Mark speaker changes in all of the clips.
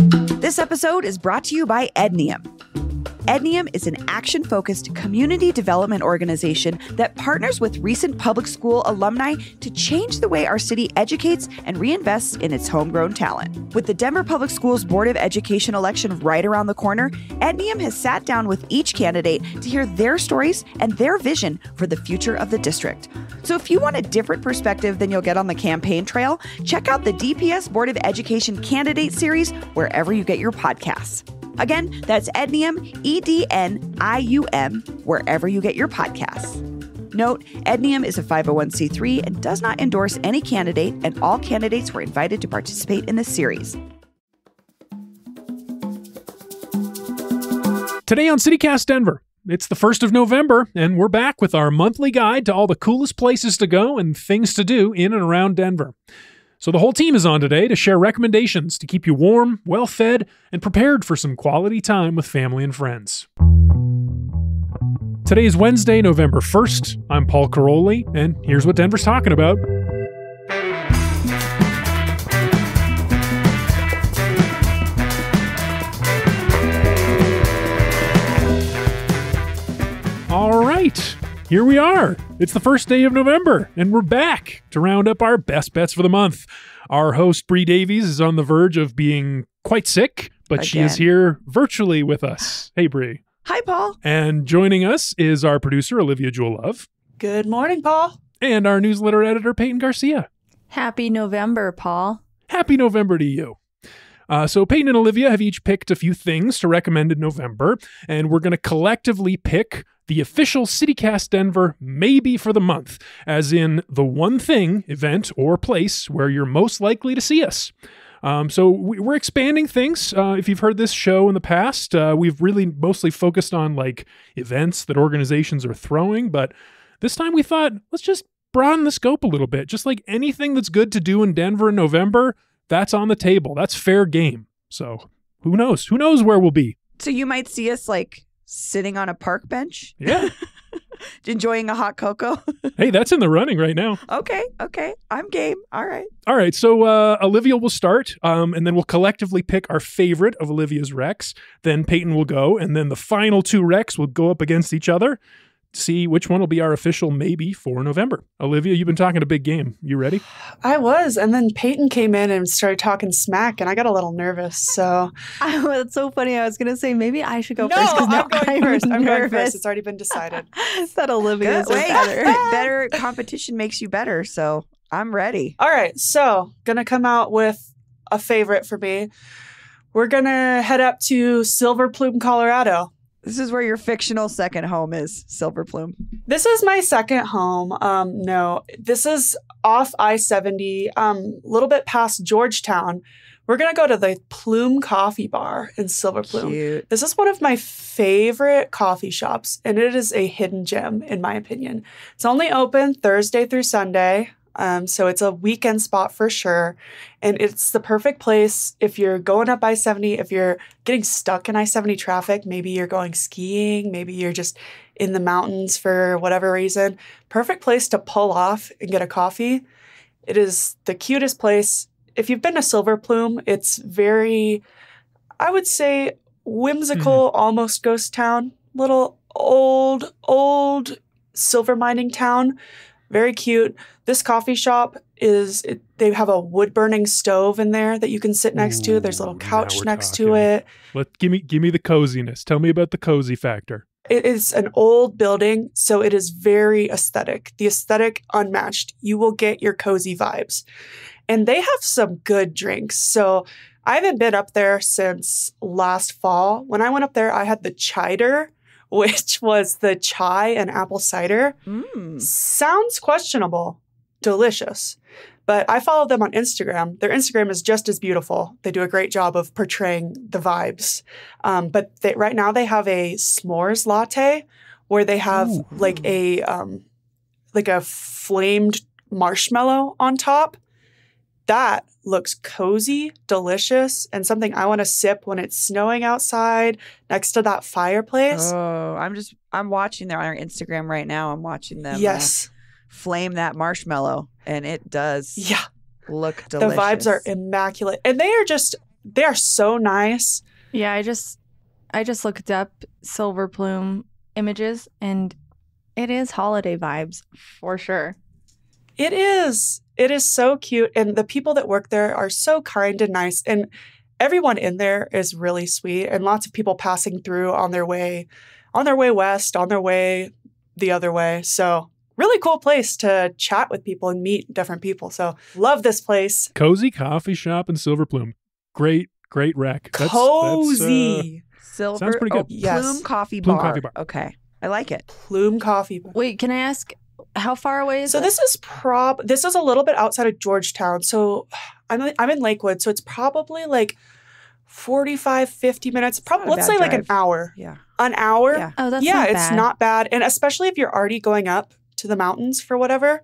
Speaker 1: This episode is brought to you by Ednium. Ednium is an action-focused community development organization that partners with recent public school alumni to change the way our city educates and reinvests in its homegrown talent. With the Denver Public Schools Board of Education election right around the corner, Ednium has sat down with each candidate to hear their stories and their vision for the future of the district. So if you want a different perspective than you'll get on the campaign trail, check out the DPS Board of Education Candidate Series wherever you get your podcasts. Again, that's Ednium, EDNIUM, wherever you get your podcasts. Note, Ednium is a 501c3 and does not endorse any candidate, and all candidates were invited to participate in this series.
Speaker 2: Today on CityCast Denver, it's the 1st of November, and we're back with our monthly guide to all the coolest places to go and things to do in and around Denver. So the whole team is on today to share recommendations to keep you warm, well-fed, and prepared for some quality time with family and friends. Today is Wednesday, November 1st. I'm Paul Karolyi, and here's what Denver's talking about. All right. Here we are. It's the first day of November, and we're back to round up our best bets for the month. Our host, Bree Davies, is on the verge of being quite sick, but she is here virtually with us. Hey, Bree.
Speaker 1: Hi, Paul.
Speaker 2: And joining us is our producer, Olivia Jewell Love.
Speaker 3: Good morning, Paul.
Speaker 2: And our newsletter editor, Peyton Garcia.
Speaker 4: Happy November, Paul.
Speaker 2: Happy November to you. So Peyton and Olivia have each picked a few things to recommend in November, and we're going to collectively pick the official CityCast Denver maybe for the month, as in the one thing, event, or place where you're most likely to see us. So we're expanding things. If you've heard this show in the past, we've really mostly focused on like events that organizations are throwing, but this time we thought, let's just broaden the scope a little bit. Just like anything that's good to do in Denver in November, that's on the table. That's fair game. So who knows? Who knows where we'll be?
Speaker 1: So you might see us like sitting on a park bench?
Speaker 2: Yeah.
Speaker 1: Enjoying a hot cocoa?
Speaker 2: Hey, that's in the running right now.
Speaker 1: Okay. I'm game. All right.
Speaker 2: So Olivia will start, and then we'll collectively pick our favorite of Olivia's recs. Then Peyton will go, and then the final two recs will go up against each other. See which one will be our official maybe for November. Olivia, you've been talking a big game. You ready?
Speaker 3: I was, and then Peyton came in and started talking smack, and I got a little nervous. So
Speaker 4: It's so funny. I was going to say maybe I should go
Speaker 3: no,
Speaker 4: first.
Speaker 3: I'm going first. I'm going
Speaker 4: nervous
Speaker 3: first. It's already been decided.
Speaker 4: That Olivia is
Speaker 1: Wait,
Speaker 4: better.
Speaker 1: better competition makes you better, so I'm ready.
Speaker 3: All right, so going to come out with a favorite for me. We're going to head up to Silver Plume, Colorado.
Speaker 1: This is where your fictional second home is, Silver Plume.
Speaker 3: This is my second home. No, this is off I-70, a little bit past Georgetown. We're going to go to the Plume Coffee Bar in Silver Plume.
Speaker 1: Cute.
Speaker 3: This is one of my favorite coffee shops, and it is a hidden gem, in my opinion. It's only open Thursday through Sunday. So it's a weekend spot for sure. And it's the perfect place if you're going up I-70, if you're getting stuck in I-70 traffic, maybe you're going skiing, maybe you're just in the mountains for whatever reason. Perfect place to pull off and get a coffee. It is the cutest place. If you've been to Silver Plume, it's very, I would say, whimsical, almost ghost town. Little old silver mining town. Very cute. This coffee shop they have a wood-burning stove in there that you can sit next to. There's a little couch next to it.
Speaker 2: Give me the coziness. Tell me about the cozy factor.
Speaker 3: It is an old building, so it is very aesthetic. The aesthetic unmatched. You will get your cozy vibes. And they have some good drinks. So I haven't been up there since last fall. When I went up there, I had the cider, which was the chai and apple cider. Sounds questionable. Delicious. But I follow them on Instagram. Their Instagram is just as beautiful. They do a great job of portraying the vibes. But right now they have a s'mores latte where they have like a flamed marshmallow on top. That looks cozy, delicious, and something I want to sip when it's snowing outside next to that fireplace.
Speaker 1: Oh, I'm watching their on our Instagram right now. I'm watching them flame that marshmallow, and it does look delicious.
Speaker 3: The vibes are immaculate. And they are They are so nice.
Speaker 4: Yeah, I just looked up Silver Plume images, and it is holiday vibes for sure.
Speaker 3: It is. It is so cute. And the people that work there are so kind and nice. And everyone in there is really sweet. And lots of people passing through on their way west, on their way the other way. So really cool place to chat with people and meet different people. So love this place.
Speaker 2: Cozy coffee shop in Silver Plume. Great rec.
Speaker 3: Cozy.
Speaker 1: Silver.
Speaker 2: Sounds pretty good.
Speaker 3: Yes.
Speaker 1: Plume Coffee
Speaker 2: Plume
Speaker 1: Bar.
Speaker 2: Coffee Bar.
Speaker 1: Okay. I like it.
Speaker 3: Plume Coffee.
Speaker 4: Wait, can I ask how far away is
Speaker 3: So
Speaker 4: it?
Speaker 3: this is a little bit outside of Georgetown. So I'm in Lakewood. So it's probably like 45, 50 minutes.
Speaker 1: not a
Speaker 3: Let's
Speaker 1: bad
Speaker 3: say like an
Speaker 1: drive.
Speaker 3: hour.
Speaker 1: Yeah.
Speaker 3: An hour.
Speaker 1: Yeah.
Speaker 4: Oh, that's
Speaker 3: yeah,
Speaker 4: not
Speaker 3: it's
Speaker 4: bad.
Speaker 3: not bad. And especially if you're already going up to the mountains for whatever,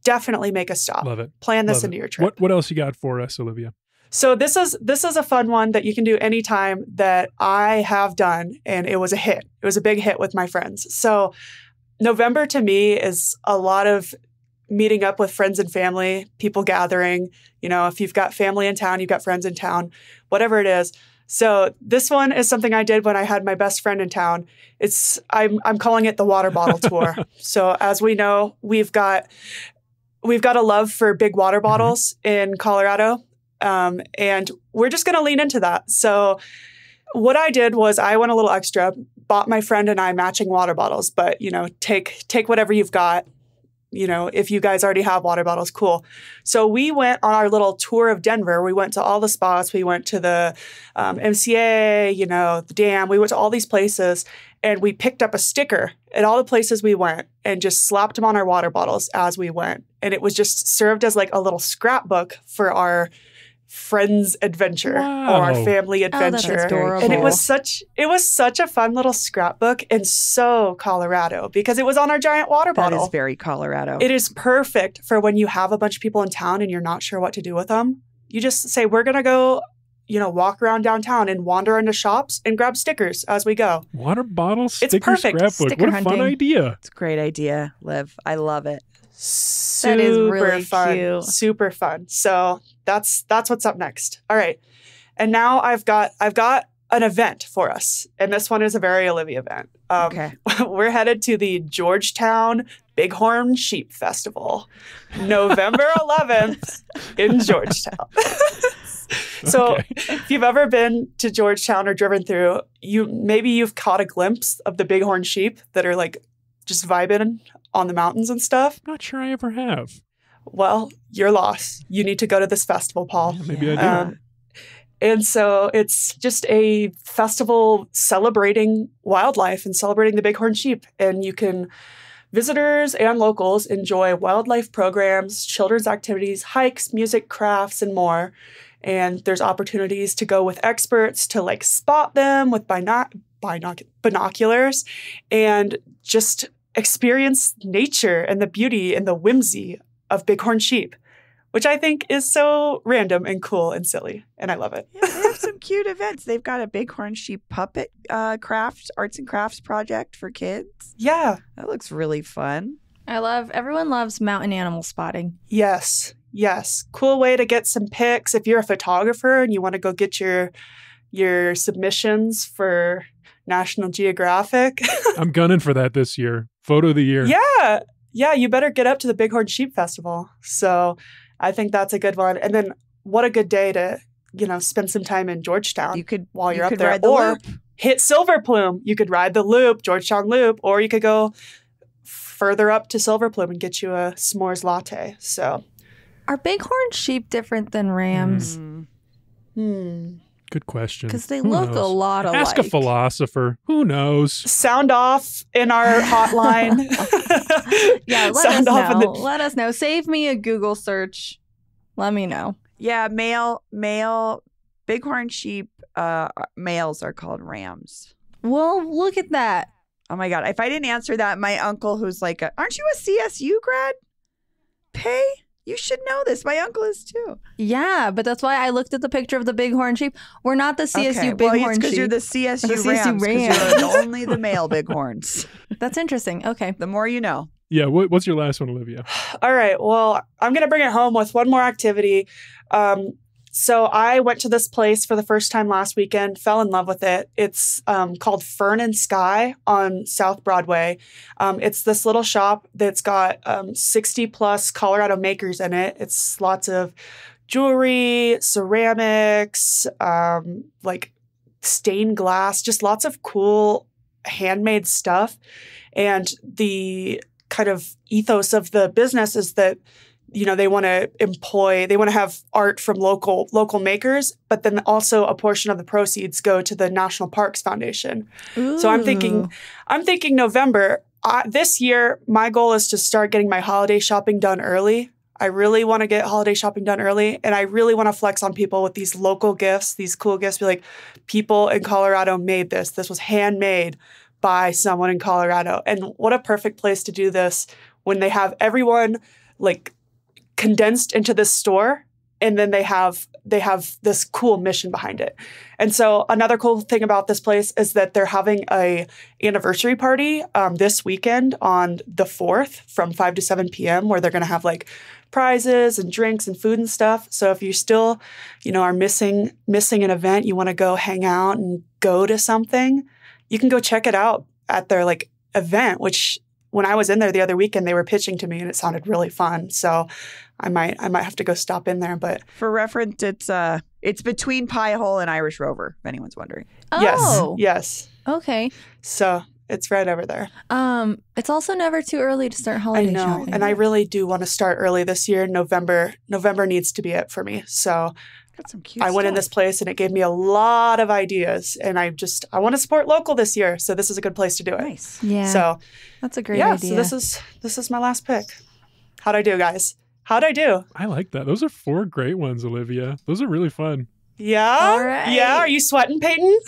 Speaker 3: definitely make a stop.
Speaker 2: Love it.
Speaker 3: Plan this
Speaker 2: Love
Speaker 3: into
Speaker 2: it.
Speaker 3: your trip.
Speaker 2: What else you got for us, Olivia?
Speaker 3: So this is a fun one that you can do anytime that I have done, and it was a hit. It was a big hit with my friends. So November to me is a lot of meeting up with friends and family, people gathering. You know, if you've got family in town, you've got friends in town, whatever it is. So this one is something I did when I had my best friend in town. I'm calling it the water bottle tour. So as we know, we've got a love for big water bottles in Colorado. And we're just going to lean into that. So what I did was I went a little extra, bought my friend and I matching water bottles, but, you know, take whatever you've got. You know, if you guys already have water bottles, cool. So we went on our little tour of Denver. We went to all the spots. We went to the MCA, you know, the dam. We went to all these places and we picked up a sticker at all the places we went and just slapped them on our water bottles as we went. And it was just served as like a little scrapbook for our friends adventure or our family adventure.
Speaker 4: That's adorable.
Speaker 3: And it was such a fun little scrapbook and so Colorado because it was on our giant water
Speaker 1: That
Speaker 3: bottle.
Speaker 1: is very Colorado.
Speaker 3: It is perfect for when you have a bunch of people in town and you're not sure what to do with them. You just say, we're going to go, you know, walk around downtown and wander into shops and grab stickers as we go.
Speaker 2: Water bottle sticker
Speaker 3: perfect.
Speaker 2: scrapbook.
Speaker 4: Sticker
Speaker 2: What a fun
Speaker 4: hunting.
Speaker 2: idea.
Speaker 1: It's a great idea, Liv. I love it.
Speaker 3: Super
Speaker 4: That is really
Speaker 3: fun.
Speaker 4: cute.
Speaker 3: Super fun. So that's what's up next. All right. And now I've got an event for us. And this one is a very Olivia event.
Speaker 1: Okay.
Speaker 3: We're headed to the Georgetown Bighorn Sheep Festival, November 11th in Georgetown. So
Speaker 2: Okay.
Speaker 3: if you've ever been to Georgetown or driven through, you've caught a glimpse of the bighorn sheep that are like just vibing on the mountains and stuff.
Speaker 2: I'm not sure I ever have.
Speaker 3: Well, you're lost. You need to go to this festival, Paul.
Speaker 2: Yeah, maybe I do.
Speaker 3: And so it's just a festival celebrating wildlife and celebrating the bighorn sheep. And visitors and locals enjoy wildlife programs, children's activities, hikes, music, crafts, and more. And there's opportunities to go with experts to like spot them with binoculars and just experience nature and the beauty and the whimsy of bighorn sheep, which I think is so random and cool and silly. And I love it.
Speaker 1: Yeah, they have some cute events. They've got a bighorn sheep puppet arts and crafts project for kids.
Speaker 3: Yeah.
Speaker 1: That looks really fun.
Speaker 4: Everyone loves mountain animal spotting.
Speaker 3: Yes. Cool way to get some pics. If you're a photographer and you want to go get your submissions for National Geographic.
Speaker 2: I'm gunning for that this year. Photo of the year.
Speaker 3: Yeah, you better get up to the Bighorn Sheep Festival. So I think that's a good one. And then what a good day to, you know, spend some time in Georgetown while you're up there.
Speaker 1: Ride the
Speaker 3: or
Speaker 1: loop.
Speaker 3: hit Silver Plume. You could ride the loop, Georgetown Loop, or you could go further up to Silver Plume and get you a s'mores latte. So
Speaker 4: Are bighorn sheep different than rams?
Speaker 2: Good question.
Speaker 4: Because they
Speaker 2: Who
Speaker 4: look a
Speaker 2: knows?
Speaker 4: lot alike.
Speaker 2: Ask a philosopher. Who knows?
Speaker 3: sound off in our hotline.
Speaker 4: Yeah,
Speaker 3: Sound off in
Speaker 4: let us know. Save me a Google search. Let me know.
Speaker 1: Yeah, male bighorn sheep males are called rams.
Speaker 4: Well, look at that.
Speaker 1: Oh my God. If I didn't answer that, my uncle who's like, aren't you a CSU grad? Pay? You should know this. My uncle is too.
Speaker 4: Yeah, but that's why I looked at the picture of the bighorn sheep. We're not the CSU
Speaker 1: Okay.
Speaker 4: bighorn
Speaker 1: Well, it's because
Speaker 4: sheep.
Speaker 1: you're the CSU
Speaker 4: The CSU
Speaker 1: Rams. 'Cause
Speaker 4: Rams.
Speaker 1: you're only the male bighorns.
Speaker 4: That's interesting. Okay.
Speaker 1: The more you know.
Speaker 2: Yeah. What's your last one, Olivia?
Speaker 3: All right. Well, I'm going to bring it home with one more activity. So I went to this place for the first time last weekend, fell in love with it. It's called Fern and Sky on South Broadway. It's this little shop that's got 60 plus Colorado makers in it. It's lots of jewelry, ceramics, like stained glass, just lots of cool handmade stuff. And the kind of ethos of the business is that, you know, they want to have art from local makers, but then also a portion of the proceeds go to the National Parks Foundation. Ooh. So I'm thinking November. This year, my goal is to start getting my holiday shopping done early. I really want to get holiday shopping done early, and I really want to flex on people with these local gifts, these cool gifts. Be like, people in Colorado made this. This was handmade by someone in Colorado. And what a perfect place to do this when they have everyone like condensed into this store, and then they have this cool mission behind it. And so another cool thing about this place is that they're having a anniversary party this weekend on the 4th from 5 to 7 p.m. where they're going to have like prizes and drinks and food and stuff. So if you still, you know, are missing an event, you want to go hang out and go to something, you can go check it out at their like event, which when I was in there the other weekend, they were pitching to me and it sounded really fun. So I might have to go stop in there. But
Speaker 5: for reference, it's between Pie Hole and Irish Rover, if anyone's wondering.
Speaker 4: Oh.
Speaker 3: Yes.
Speaker 4: Okay.
Speaker 3: So it's right over there.
Speaker 4: It's also never too early to start holiday shopping.
Speaker 3: And I really do want to start early this year. November needs to be it for me. So
Speaker 5: got some cute
Speaker 3: I went in this place and it gave me a lot of ideas. And I want to support local this year. So this is a good place to do it.
Speaker 5: Nice.
Speaker 4: Yeah.
Speaker 3: So
Speaker 4: that's a great idea.
Speaker 3: So this is my last pick. How'd I do, guys? How'd I do?
Speaker 2: I like that. Those are 4 great ones, Olivia. Those are really fun.
Speaker 3: Yeah.
Speaker 4: All right.
Speaker 3: Yeah. Are you sweating, Peyton?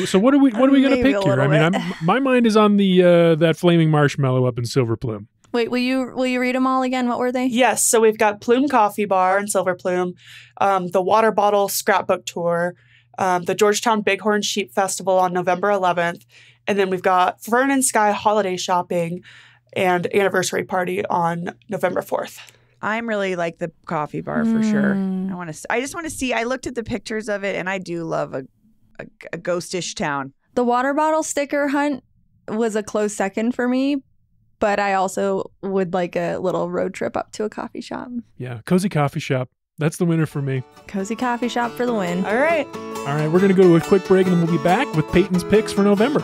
Speaker 2: So what are we going to pick here? I mean, my mind is on the that flaming marshmallow up in Silver Plume.
Speaker 4: Wait, will you read them all again? What were they?
Speaker 3: Yes. So we've got Plume Coffee Bar in Silver Plume, the Water Bottle Scrapbook Tour, the Georgetown Bighorn Sheep Festival on November 11th, and then we've got Fern and Sky Holiday Shopping and Anniversary Party on November 4th.
Speaker 5: I'm really like the coffee bar for sure. I just want to see. I looked at the pictures of it, and I do love a ghostish town.
Speaker 4: The water bottle sticker hunt was a close second for me, but I also would like a little road trip up to a coffee shop.
Speaker 2: Yeah, cozy coffee shop. That's the winner for me.
Speaker 4: Cozy coffee shop for the win.
Speaker 3: All right.
Speaker 2: All right, we're going to go to a quick break, and then we'll be back with Peyton's picks for November.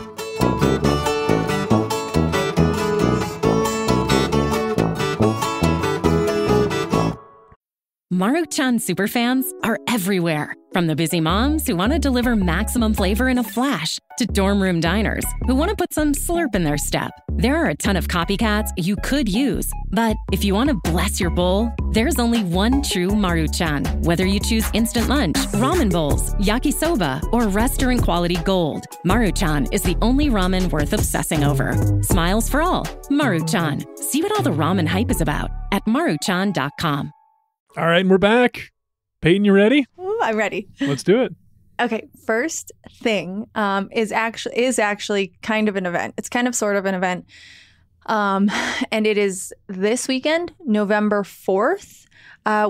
Speaker 6: Maruchan superfans are everywhere. From the busy moms who want to deliver maximum flavor in a flash to dorm room diners who want to put some slurp in their step. There are a ton of copycats you could use. But if you want to bless your bowl, there's only one true Maruchan. Whether you choose instant lunch, ramen bowls, yakisoba, or restaurant quality gold, Maruchan is the only ramen worth obsessing over. Smiles for all. Maruchan. See what all the ramen hype is about at maruchan.com.
Speaker 2: All right, and we're back. Peyton, you ready?
Speaker 4: Ooh, I'm ready.
Speaker 2: Let's do it.
Speaker 4: Okay, first thing is actually kind of an event. It's kind of sort of an event. And it is this weekend, November 4th,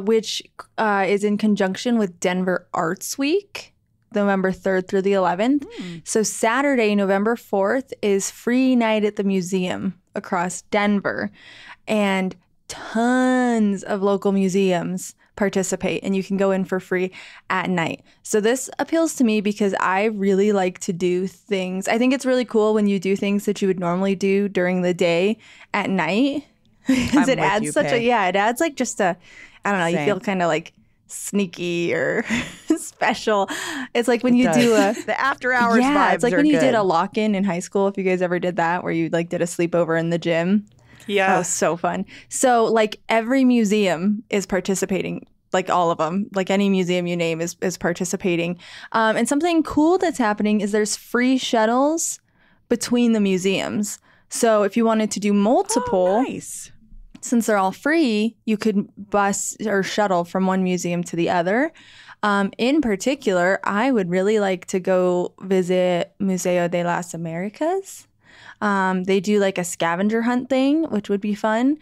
Speaker 4: which is in conjunction with Denver Arts Week, November 3rd through the 11th. So Saturday, November 4th is free night at the museum across Denver. And tons of local museums participate, and you can go in for free at night. So this appeals to me because I really like to do things. I think it's really cool when you do things that you would normally do during the day at night. Because it adds it adds like just a, I don't know, you feel kind of like sneaky or special. It's like when you do
Speaker 5: the after hours vibes.
Speaker 4: It's like when you did a lock-in in high school, if you guys ever did that, where you like did a sleepover in the gym.
Speaker 3: Yeah.
Speaker 4: That was so fun. So like every museum is participating, like all of them, like any museum you name is participating. And something cool that's happening is there's free shuttles between the museums. So if you wanted to do multiple,
Speaker 5: nice.
Speaker 4: Since they're all free, you could bus or shuttle from one museum to the other. In particular, I would really like to go visit Museo de las Americas. They do like a scavenger hunt thing, which would be fun.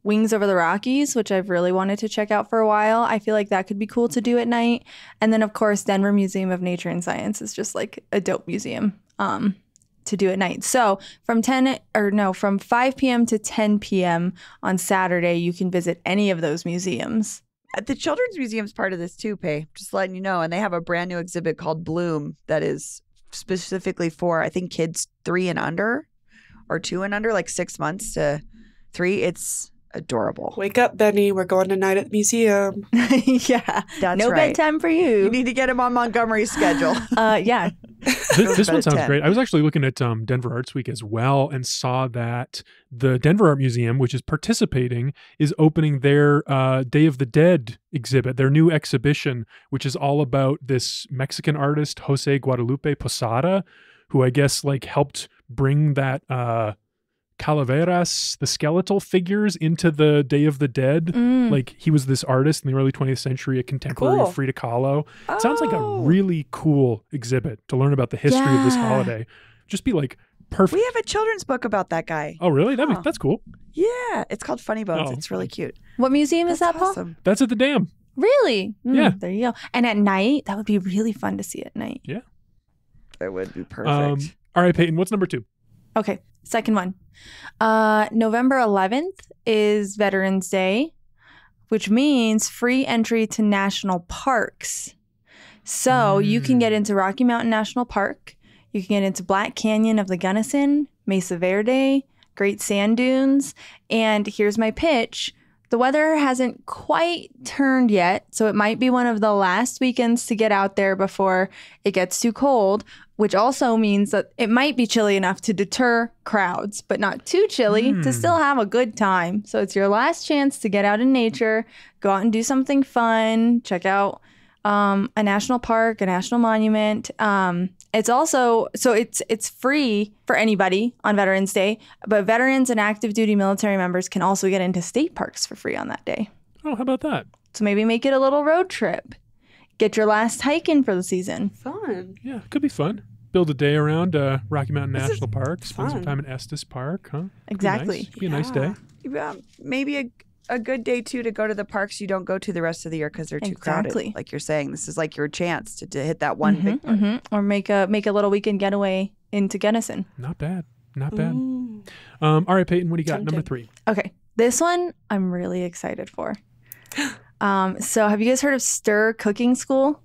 Speaker 4: Wings Over the Rockies, which I've really wanted to check out for a while. I feel like that could be cool to do at night. And then, of course, Denver Museum of Nature and Science is just like a dope museum to do at night. So from 5 p.m. to 10 p.m. on Saturday, you can visit any of those museums.
Speaker 5: The Children's Museum's part of this too, Pay. Just letting you know. And they have a brand new exhibit called Bloom that is specifically for, I think, kids 3 and under or 2 and under, like 6 months to 3. It's adorable.
Speaker 3: Wake up, Benny. We're going tonight at the museum.
Speaker 4: Yeah.
Speaker 5: That's
Speaker 4: no
Speaker 5: right.
Speaker 4: bedtime for you.
Speaker 5: You need to get him on Montgomery's schedule.
Speaker 4: Yeah.
Speaker 2: This one sounds
Speaker 5: 10.
Speaker 2: great. I was actually looking at Denver Arts Week as well and saw that the Denver Art Museum, which is participating, is opening their Day of the Dead exhibit, their new exhibition, which is all about this Mexican artist, Jose Guadalupe Posada, who I guess like helped bring that calaveras, the skeletal figures, into the Day of the Dead. Like he was this artist in the early 20th century, a contemporary of Frida Kahlo. It sounds like a really cool exhibit to learn about the history of this holiday. Just be like perfect.
Speaker 5: We have a children's book about that guy.
Speaker 2: Oh, really? That's cool.
Speaker 5: Yeah. It's called Funny Bones.
Speaker 2: Oh,
Speaker 5: it's really cute.
Speaker 4: What museum is that, Paul?
Speaker 5: Awesome.
Speaker 2: That's at the dam.
Speaker 4: Really?
Speaker 2: Yeah.
Speaker 4: There you go. And at night, that would be really fun to see at night.
Speaker 2: Yeah.
Speaker 5: It would be perfect.
Speaker 2: All right, Peyton, what's number 2?
Speaker 4: Okay, second one. November 11th is Veterans Day, which means free entry to national parks. So you can get into Rocky Mountain National Park. You can get into Black Canyon of the Gunnison, Mesa Verde, Great Sand Dunes. And here's my pitch. The weather hasn't quite turned yet, so it might be one of the last weekends to get out there before it gets too cold, which also means that it might be chilly enough to deter crowds, but not too chilly to still have a good time. So it's your last chance to get out in nature, go out and do something fun, check out a national park, a national monument. It's also, so it's free for anybody on Veterans Day, but veterans and active duty military members can also get into state parks for free on that day.
Speaker 2: Oh, how about that?
Speaker 4: So maybe make it a little road trip. Get your last hike in for the season.
Speaker 3: Fun.
Speaker 2: Yeah, it could be fun. Build a day around Rocky Mountain National Park. Spend some
Speaker 3: fun.
Speaker 2: time in Estes Park, huh?
Speaker 4: Exactly.
Speaker 2: Be a nice day.
Speaker 5: Maybe a good day too to go to the parks you don't go to the rest of the year because they're too crowded. Like you're saying, this is like your chance to hit that one big park.
Speaker 4: Or make a little weekend getaway into Gunnison.
Speaker 2: Not bad. Not bad. All right, Peyton, what do you got?
Speaker 3: Tempting.
Speaker 2: Number 3.
Speaker 4: Okay, this one I'm really excited for. So have you guys heard of Stir Cooking School?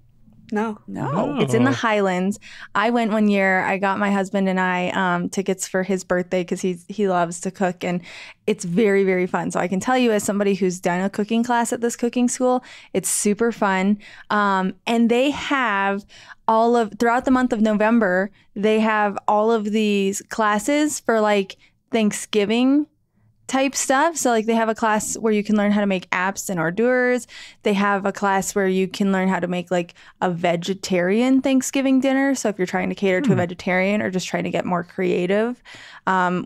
Speaker 3: No.
Speaker 5: No.
Speaker 4: It's in the Highlands. I went one year. I got my husband and I tickets for his birthday because he loves to cook, and it's very, very fun. So I can tell you, as somebody who's done a cooking class at this cooking school, it's super fun. And they have throughout the month of November, they have all of these classes for like Thanksgiving type stuff. So like they have a class where you can learn how to make apps and hors d'oeuvres. They have a class where you can learn how to make like a vegetarian Thanksgiving dinner. So if you're trying to cater to a vegetarian or just trying to get more creative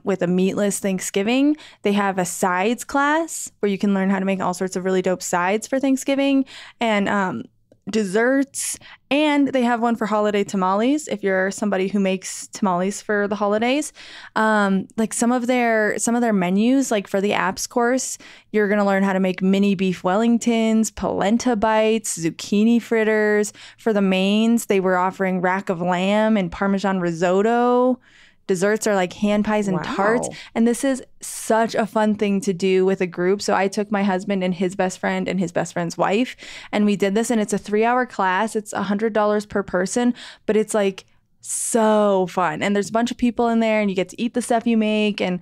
Speaker 4: with a meatless Thanksgiving, they have a sides class where you can learn how to make all sorts of really dope sides for Thanksgiving and desserts. And they have one for holiday tamales if you're somebody who makes tamales for the holidays. Like some of their menus, like for the apps course, you're going to learn how to make mini beef Wellingtons, polenta bites, zucchini fritters. For the mains, they were offering rack of lamb and Parmesan risotto. Desserts are like hand pies and tarts. And this is such a fun thing to do with a group. So I took my husband and his best friend and his best friend's wife, and we did this, and it's a 3-hour class. It's $100 per person, but it's like so fun. And there's a bunch of people in there, and you get to eat the stuff you make, and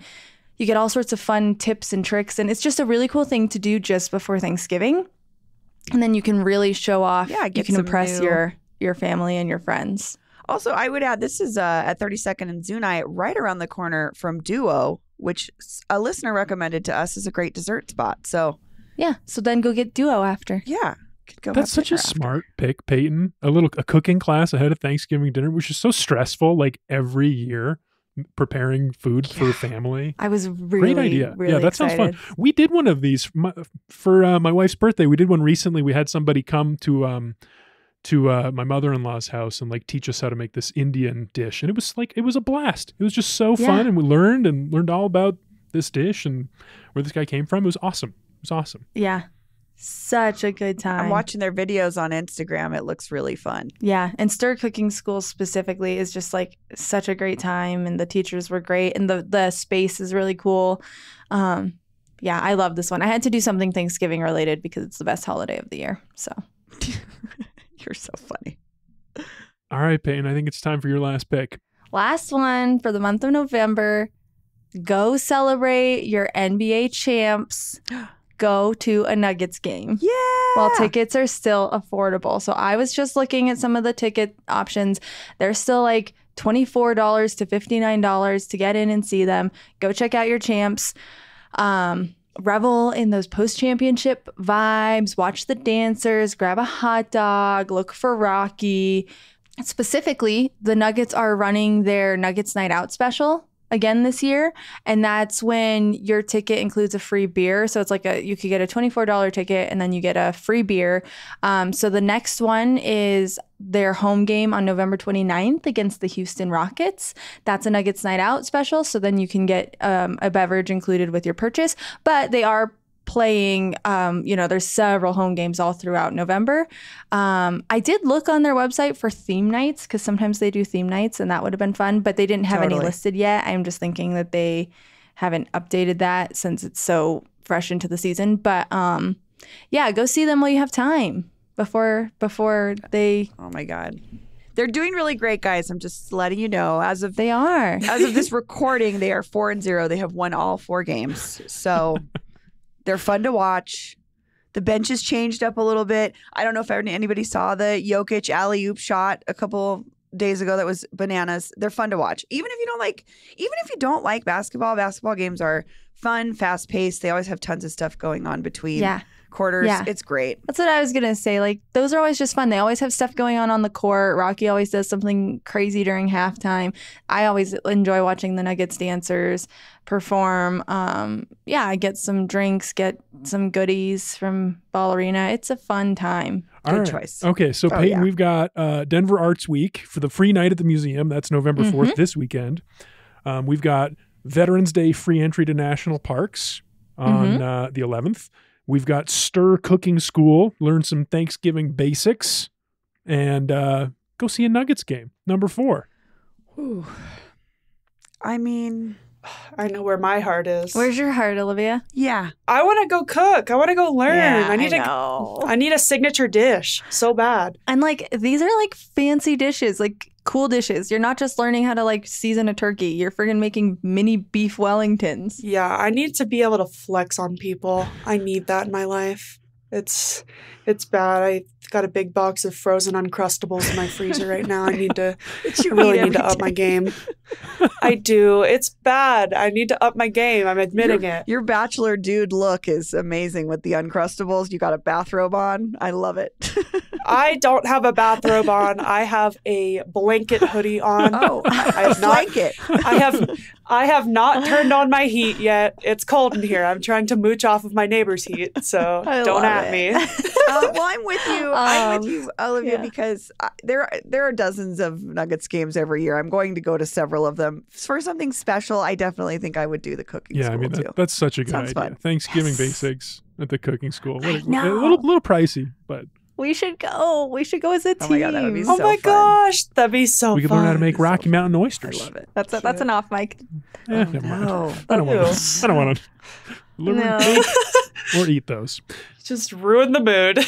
Speaker 4: you get all sorts of fun tips and tricks. And it's just a really cool thing to do just before Thanksgiving. And then you can really show off.
Speaker 5: Yeah,
Speaker 4: you can impress your family and your friends.
Speaker 5: Also, I would add, this is at 32nd and Zuni, right around the corner from Duo, which a listener recommended to us as a great dessert spot. So,
Speaker 4: yeah. So then go get Duo after.
Speaker 5: Yeah. Could go
Speaker 2: That's such a smart pick, Peyton. A cooking class ahead of Thanksgiving dinner, which is so stressful, like every year, preparing food for family.
Speaker 4: I was really,
Speaker 2: great idea.
Speaker 4: really
Speaker 2: that
Speaker 4: excited.
Speaker 2: sounds fun. We did one of these for my wife's birthday. We did one recently. We had somebody come to my mother-in-law's house and like teach us how to make this Indian dish, and it was a blast. It was just so fun, and we learned all about this dish and where this guy came from. It was awesome. It was awesome.
Speaker 4: Yeah. Such a good time.
Speaker 5: I'm watching their videos on Instagram. It looks really fun.
Speaker 4: Yeah. And Stir Cooking School specifically is just like such a great time. And the teachers were great. And the space is really cool. Yeah, I love this one. I had to do something Thanksgiving related because it's the best holiday of the year. So
Speaker 5: You're so funny.
Speaker 2: All right, Peyton, I think it's time for your last pick.
Speaker 4: last one for the month of November. Go celebrate your NBA champs. Go to a Nuggets game.
Speaker 5: Yeah.
Speaker 4: While tickets are still affordable. So I was just looking at some of the ticket options. They're still like $24 to $59 to get in and see them. Go check out your champs. Revel in those post-championship vibes. Watch the dancers. Grab a hot dog. Look for Rocky. Specifically, the Nuggets are running their Nuggets Night Out special again this year, and that's when your ticket includes a free beer. So it's like you could get a $24 ticket and then you get a free beer. So the next one is their home game on November 29th against the Houston Rockets. That's a Nuggets Night Out special. So then you can get a beverage included with your purchase, but they are playing, there's several home games all throughout November. I did look on their website for theme nights because sometimes they do theme nights and that would have been fun, but they didn't have any listed yet. I'm just thinking that they haven't updated that since it's so fresh into the season. But go see them while you have time before they...
Speaker 5: Oh my God. They're doing really great, guys. I'm just letting you know. As of this recording, they are 4-0. They have won all 4 games. So... They're fun to watch. The bench has changed up a little bit. I don't know if anybody saw the Jokic alley-oop shot a couple days ago that was bananas. They're fun to watch. Even if you don't like basketball games are fun, fast-paced. They always have tons of stuff going on between quarters. Yeah. It's great.
Speaker 4: That's what I was going to say. Like, those are always just fun. They always have stuff going on the court. Rocky always does something crazy during halftime. I always enjoy watching the Nuggets dancers perform. I get some drinks, get some goodies from Ballerina. It's a fun time.
Speaker 5: Good choice.
Speaker 2: Okay, so Peyton, we've got Denver Arts Week for the free night at the museum. That's November 4th this weekend. We've got Veterans Day free entry to national parks on the 11th. We've got Stir Cooking School, learn some Thanksgiving basics, and go see a Nuggets game, number 4.
Speaker 5: Ooh. I mean...
Speaker 3: I know where my heart is.
Speaker 4: Where's your heart, Olivia?
Speaker 5: Yeah.
Speaker 3: I want to go cook. I want to go learn.
Speaker 5: Yeah,
Speaker 3: I need a signature dish so bad.
Speaker 4: And like, these are like fancy dishes, like cool dishes. You're not just learning how to like season a turkey. You're friggin' making mini beef Wellingtons.
Speaker 3: Yeah, I need to be able to flex on people. I need that in my life. It's bad. I got a big box of frozen Uncrustables in my freezer right now. I really need to up my game. I do. It's bad. I need to up my game. I'm admitting it.
Speaker 5: Your bachelor dude look is amazing with the Uncrustables. You got a bathrobe on. I love it.
Speaker 3: I don't have a bathrobe on. I have a blanket hoodie on.
Speaker 5: Oh,
Speaker 3: I have
Speaker 5: blanket.
Speaker 3: I have not turned on my heat yet. It's cold in here. I'm trying to mooch off of my neighbor's heat, so don't at me.
Speaker 5: Well, I'm with you. I'm with you, Olivia, because there are dozens of Nuggets games every year. I'm going to go to several of them. For something special, I definitely think I would do the cooking school too.
Speaker 2: That's such a good idea.
Speaker 5: Fun.
Speaker 2: Thanksgiving basics at the cooking school. A
Speaker 4: know.
Speaker 2: little pricey, but...
Speaker 4: We should go. We should go as a team.
Speaker 5: Oh my God, that would be so
Speaker 3: fun. Oh my gosh, that'd be so fun.
Speaker 2: We could learn how to make Rocky Mountain oysters.
Speaker 5: I love it.
Speaker 4: That's an off mic.
Speaker 2: Never mind. I don't want to learn or eat those.
Speaker 3: Just ruin the mood.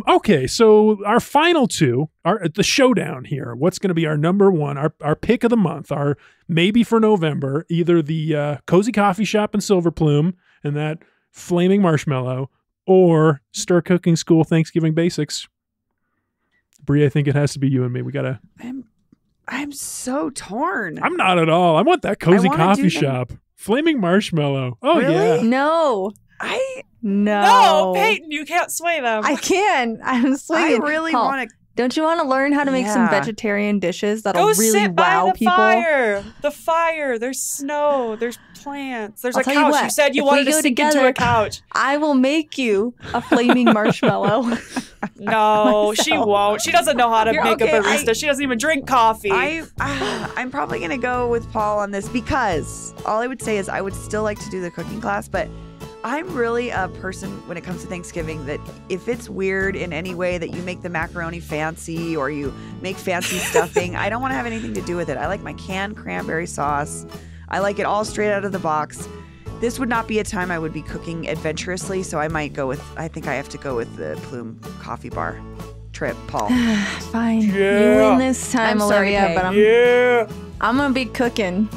Speaker 2: Okay, so our final two are at the showdown here. What's going to be our number one, our pick of the month, our maybe for November, either the Cozy Coffee Shop in Silver Plume and that flaming marshmallow, or Stir Cooking School Thanksgiving Basics. Bree, I think it has to be you and me. We gotta.
Speaker 5: I'm so torn.
Speaker 2: I'm not at all. I want that Cozy Coffee Shop. Flaming marshmallow. Oh,
Speaker 5: really?
Speaker 2: Yeah.
Speaker 4: No.
Speaker 3: No, Peyton, you can't sway them.
Speaker 4: I can. I'm swinging.
Speaker 5: I really want to
Speaker 4: Don't you want to learn how to make some
Speaker 5: Yeah.
Speaker 4: vegetarian dishes that'll
Speaker 3: Go
Speaker 4: really
Speaker 3: sit by
Speaker 4: wow
Speaker 3: the
Speaker 4: people?
Speaker 3: fire. The fire. There's sno. There's plants. There's
Speaker 4: I'll
Speaker 3: a
Speaker 4: tell you
Speaker 3: couch.
Speaker 4: what,
Speaker 3: You said you
Speaker 4: if we
Speaker 3: wanted to
Speaker 4: go
Speaker 3: sink into
Speaker 4: together-
Speaker 3: a couch.
Speaker 4: I will make you a flaming marshmallow.
Speaker 3: No, she won't. She doesn't know how to
Speaker 5: You're
Speaker 3: make
Speaker 5: okay,
Speaker 3: a barista. She doesn't even drink coffee.
Speaker 5: I'm probably gonna go with Paul on this because all I would say is I would still like to do the cooking class, but I'm really a person when it comes to Thanksgiving that if it's weird in any way that you make the macaroni fancy or you make fancy stuffing, I don't want to have anything to do with it. I like my canned cranberry sauce. I like it all straight out of the box. This would not be a time I would be cooking adventurously, so I think I have to go with the Plume coffee bar trip, Paul.
Speaker 4: Fine.
Speaker 3: Yeah.
Speaker 4: You win this time,
Speaker 5: I'm sorry,
Speaker 4: Olivia,
Speaker 5: Peg.
Speaker 4: but
Speaker 3: yeah.
Speaker 4: I'm going to be cooking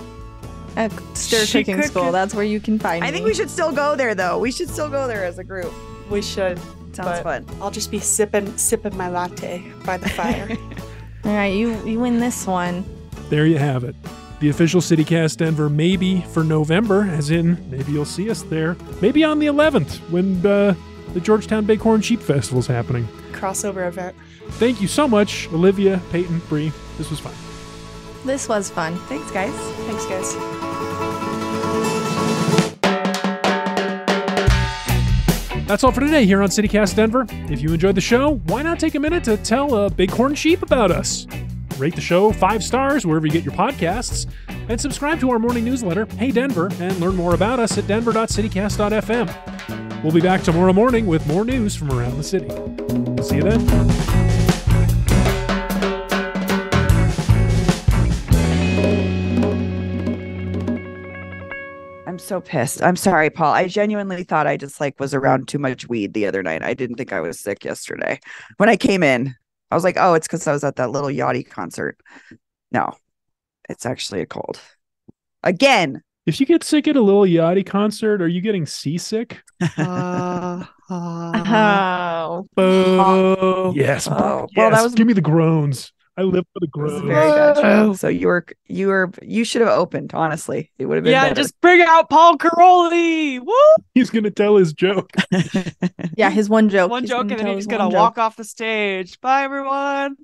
Speaker 4: at Stir
Speaker 3: She
Speaker 4: Cooking School.
Speaker 3: cooking.
Speaker 4: That's where you can find me.
Speaker 5: I think we should still go there, though. We should still go there as a group.
Speaker 3: We should.
Speaker 5: Sounds
Speaker 3: but
Speaker 5: fun.
Speaker 3: I'll just be sipping my latte by the fire.
Speaker 4: All right, you win this one.
Speaker 2: There you have it. The official CityCast Denver maybe for November, as in maybe you'll see us there. Maybe on the 11th when the Georgetown Bighorn Sheep Festival's happening.
Speaker 3: Crossover event.
Speaker 2: Thank you so much, Olivia, Peyton, Bree. This was fun.
Speaker 4: This was fun.
Speaker 5: Thanks, guys.
Speaker 3: Thanks, guys.
Speaker 2: That's all for today here on CityCast Denver. If you enjoyed the show, why not take a minute to tell a bighorn sheep about us? Rate the show 5 stars wherever you get your podcasts, and subscribe to our morning newsletter, Hey Denver, and learn more about us at denver.citycast.fm. We'll be back tomorrow morning with more news from around the city. See you then.
Speaker 5: I'm so pissed. I'm sorry, Paul. I genuinely thought I just was around too much weed the other night. I didn't think I was sick yesterday. When I came in, I was like, oh, it's because I was at that little Yachty concert. No, it's actually a cold. Again.
Speaker 2: If you get sick at a Lil Yachty concert, are you getting seasick?
Speaker 4: Oh.
Speaker 2: Yes.
Speaker 5: Oh,
Speaker 2: Yes.
Speaker 5: well, that was
Speaker 2: Give me the groans. I live for the
Speaker 5: That was
Speaker 2: groans.
Speaker 5: very bad. So you should have opened, honestly. It would have been better.
Speaker 3: Just bring out Paul Karolyi. Woo!
Speaker 2: He's going to tell his joke.
Speaker 4: Yeah, his one joke.
Speaker 3: One
Speaker 4: He's
Speaker 3: joke,
Speaker 4: gonna
Speaker 3: and then
Speaker 4: tell
Speaker 3: he's
Speaker 4: his
Speaker 3: gonna
Speaker 4: one
Speaker 3: walk
Speaker 4: joke.
Speaker 3: off the stage. Bye, everyone.